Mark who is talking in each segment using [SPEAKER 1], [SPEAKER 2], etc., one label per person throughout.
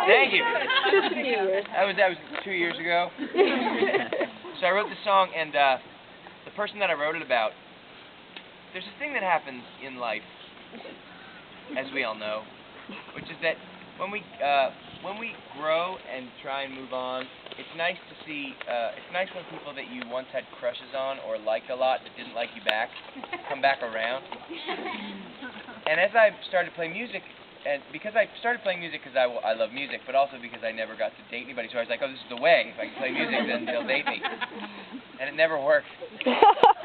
[SPEAKER 1] Thank you. That was 2 years ago. So I wrote the song, and the person that I wrote it about, there's a thing that happens in life, as we all know, which is that when we grow and try and move on, it's nice to see, it's nice when people that you once had crushes on or liked a lot that didn't like you back, come back around. And as I started playing music, and because I started playing music because I love music, but also because I never got to date anybody, so I was like, oh, this is the way. If I can play music, then they'll date me. And it never worked.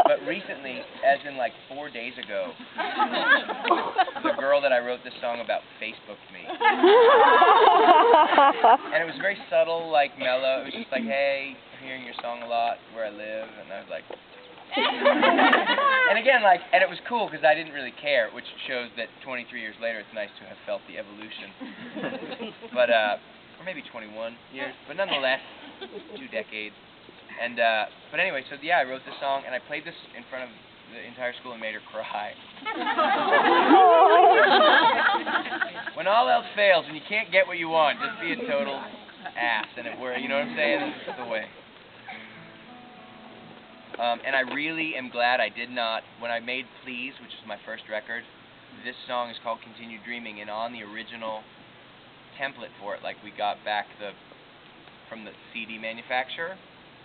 [SPEAKER 1] But recently, as in like 4 days ago, the girl that I wrote this song about Facebooked me. And it was very subtle, like mellow. It was just like, hey, I'm hearing your song a lot where I live. And I was like... And again, like, and it was cool because I didn't really care, which shows that 23 years later it's nice to have felt the evolution. But, or maybe 21 years, but nonetheless, 2 decades. And, but anyway, so yeah, I wrote this song, and I played this in front of the entire school and made her cry. When all else fails, when you can't get what you want, just be a total ass, and it works, you know what I'm saying? That's the way. And I really am glad I did not, when I made Please, which was my first record, this song is called Continue Dreaming, and on the original template for it, like we got back from the CD manufacturer,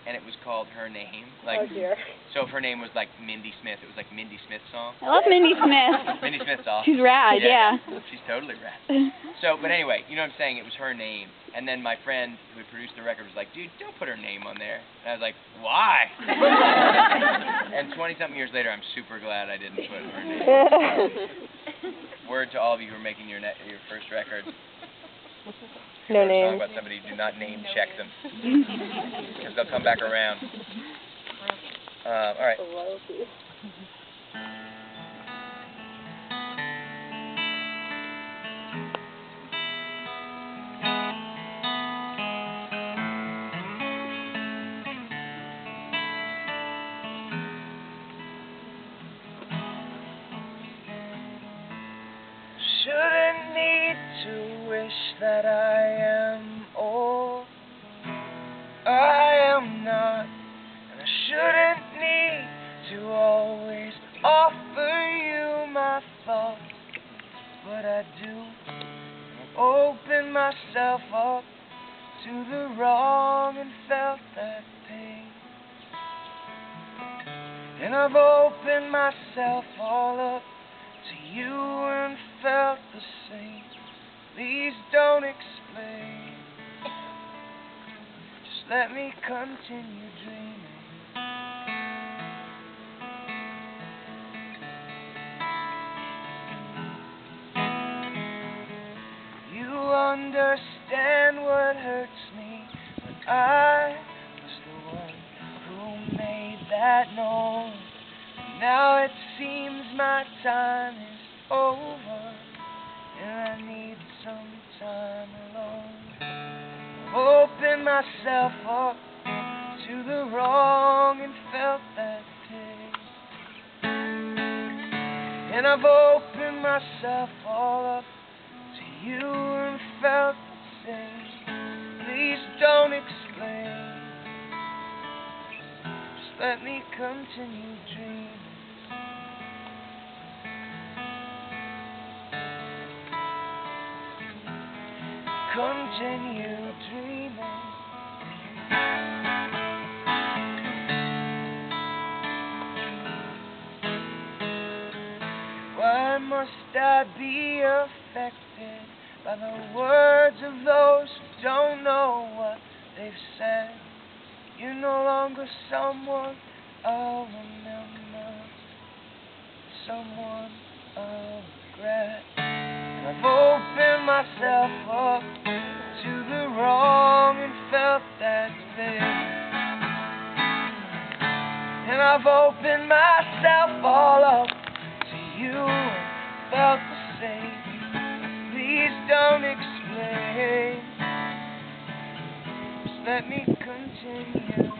[SPEAKER 1] and it was called Her Name. Like,
[SPEAKER 2] oh dear.
[SPEAKER 1] So if her name was like Mindy Smith, it was like Mindy Smith's song.
[SPEAKER 3] I love Mindy Smith.
[SPEAKER 1] Mindy Smith's awesome.
[SPEAKER 3] She's rad, yeah.
[SPEAKER 1] She's totally rad. So, but anyway, you know what I'm saying? It was her name. And then my friend who had produced the record was like, dude, don't put her name on there. And I was like, why? And 20-something years later, I'm super glad I didn't put her name. Word to all of you who are making your first record.
[SPEAKER 2] No name.
[SPEAKER 1] Song about somebody, do not name check them. Because they'll come back around. All right. Shouldn't need to wish that I am old. I am not, and I shouldn't need to always offer you my thoughts, but I do. Open myself up to the wrong and felt that pain, and I've opened myself all up to you and felt the same. Please don't explain. Just let me continue dreaming. You understand what hurts me, but I was the one who made that known. Now it seems my time is over, and I need some time alone. Open myself up to the wrong and felt that pain, and I've opened myself all up to you and felt the same. Please don't explain. Just let me continue dreaming. Continue dreaming. Why must I be affected by the words of those who don't know what they've said? You're no longer someone I'll remember, someone I'll regret. I've opened myself up to the wrong and felt that pain, and I've opened myself all up to you and felt the same. Please don't explain. Just let me continue.